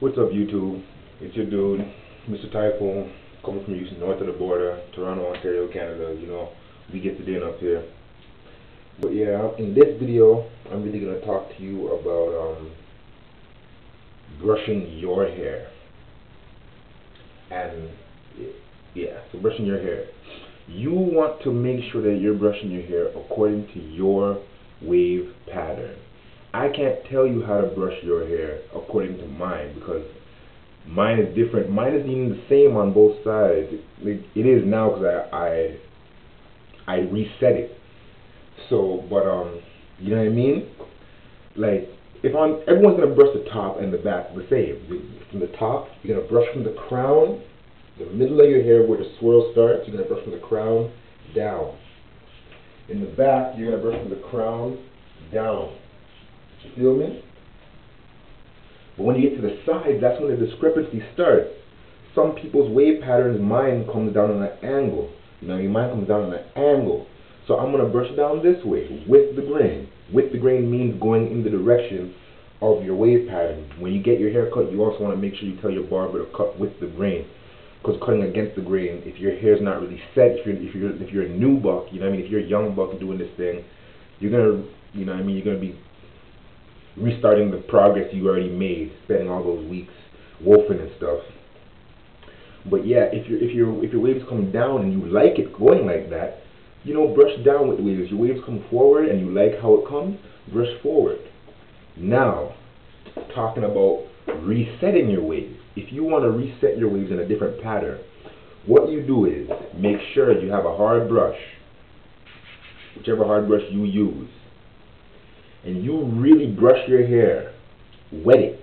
What's up, YouTube? It's your dude, Mr. Typhoon, coming from you north of the border, Toronto, Ontario, Canada. You know, we get to dinner up here. But yeah, in this video, I'm really gonna talk to you about brushing your hair. And yeah, so brushing your hair. You want to make sure that you're brushing your hair according to your wave pattern. I can't tell you how to brush your hair according to mine because mine is different. Mine isn't even the same on both sides. It is now because I reset it. So, but you know what I mean? Like if everyone's gonna brush the top and the back the same. From the top, you're gonna brush from the crown, the middle of your hair where the swirl starts. You're gonna brush from the crown down. In the back, you're gonna brush from the crown down. You feel me? But when you get to the sides, that's when the discrepancy starts. Some people's wave patterns, mine comes down on an angle. You know, mine comes down on an angle. So I'm going to brush down this way, with the grain. With the grain means going in the direction of your wave pattern. When you get your hair cut, you also want to make sure you tell your barber to cut with the grain. Because cutting against the grain, if your hair's not really set, if you're a new buck, you know what I mean, if you're a young buck doing this thing, you're going to, you know what I mean, you're going to be restarting the progress you already made, spending all those weeks wolfing and stuff. But yeah, if your waves come down and you like it going like that, you know, brush down with the waves. Your waves come forward and you like how it comes, brush forward. Now, talking about resetting your waves. If you want to reset your waves in a different pattern, what you do is make sure you have a hard brush, whichever hard brush you use, and you really brush your hair. Wet it.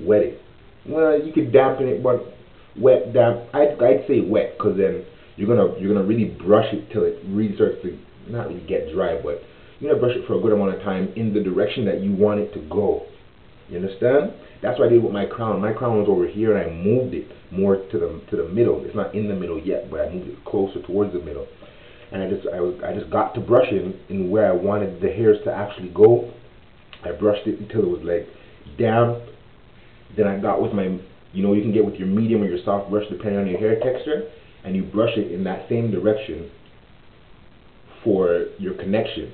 Wet it. Well, you could dampen it, but wet, damp. I'd say wet, because then you're gonna really brush it till it really starts to not really get dry, but you're gonna brush it for a good amount of time in the direction that you want it to go. You understand? That's what I did with my crown. My crown was over here, and I moved it more to the middle. It's not in the middle yet, but I moved it closer towards the middle. And I just got to brushing in where I wanted the hairs to actually go. I brushed it until it was like damp. Then I got with my, you know, you can get with your medium or your soft brush depending on your hair texture, and you brush it in that same direction for your connection.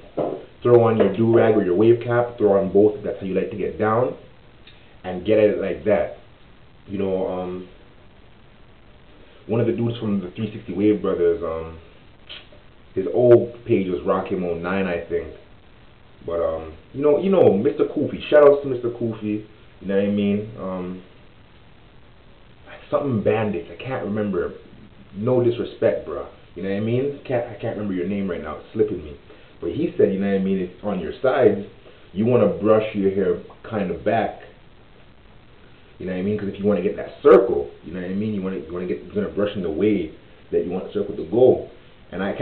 Throw on your do-rag or your wave cap, throw on both if that's how you like to get down, and get at it like that. You know, one of the dudes from the 360 Wave Brothers, his old page was Rakim09, I think. But you know, Mr. Koofy. Shout outs to Mr. Koofy. You know what I mean? Something Bandits. I can't remember. No disrespect, bro. You know what I mean? I can't remember your name right now. It's slipping me. But he said, you know what I mean? If on your sides, you want to brush your hair kind of back. You know what I mean? Because if you want to get that circle, you know what I mean? You're gonna brush in the way that you want the circle to go. And I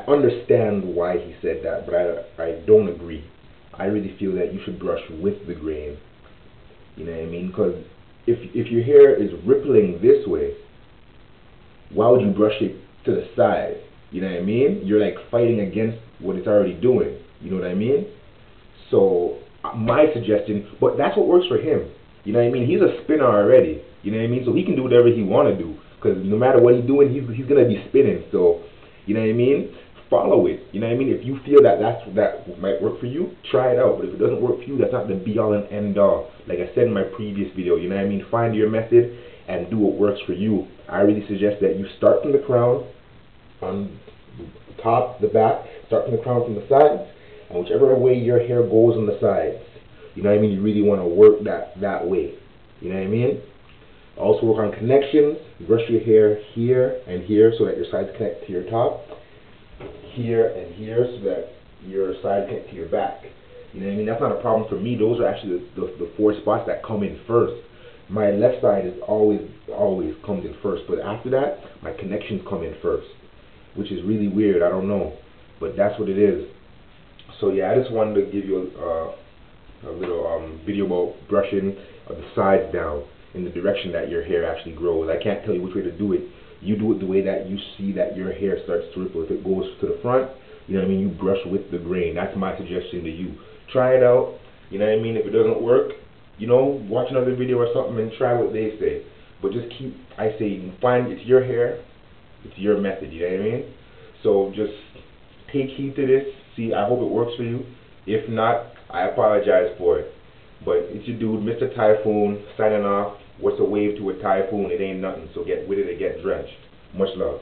understand why he said that, but I don't agree. I really feel that you should brush with the grain. You know what I mean? Because if your hair is rippling this way, why would you brush it to the side? You know what I mean? You're like fighting against what it's already doing. You know what I mean? So my suggestion, but that's what works for him. You know what I mean? He's a spinner already. You know what I mean? So he can do whatever he want to do. Because no matter what he's doing, he's going to be spinning. So, you know what I mean? Follow it. You know what I mean? If you feel that that might work for you, try it out. But if it doesn't work for you, that's not the be all and end all. Like I said in my previous video, you know what I mean? Find your method and do what works for you. I really suggest that you start from the crown, on the top, the back, start from the crown from the sides, and whichever way your hair goes on the sides, you know what I mean? You really want to work that way. You know what I mean? Also work on connections. Brush your hair here and here so that your sides connect to your top. Here and here so that your sides connect to your back. You know what I mean? That's not a problem for me. Those are actually the four spots that come in first. My left side is always comes in first, but after that, my connections come in first, which is really weird. I don't know, but that's what it is. So yeah, I just wanted to give you a little video about brushing the sides down in the direction that your hair actually grows. I can't tell you which way to do it. You do it the way that you see that your hair starts to ripple. If it goes to the front, you know what I mean, you brush with the grain. That's my suggestion to you. Try it out. You know what I mean? If it doesn't work, you know, watch another video or something and try what they say. But just keep, I say, find, it's your hair, it's your method, you know what I mean? So just take heed to this. See, I hope it works for you. If not, I apologize for it. But it's your dude, Mr. Typhoon, signing off. What's a wave to a typhoon? It ain't nothing. So get with it and get drenched. Much love.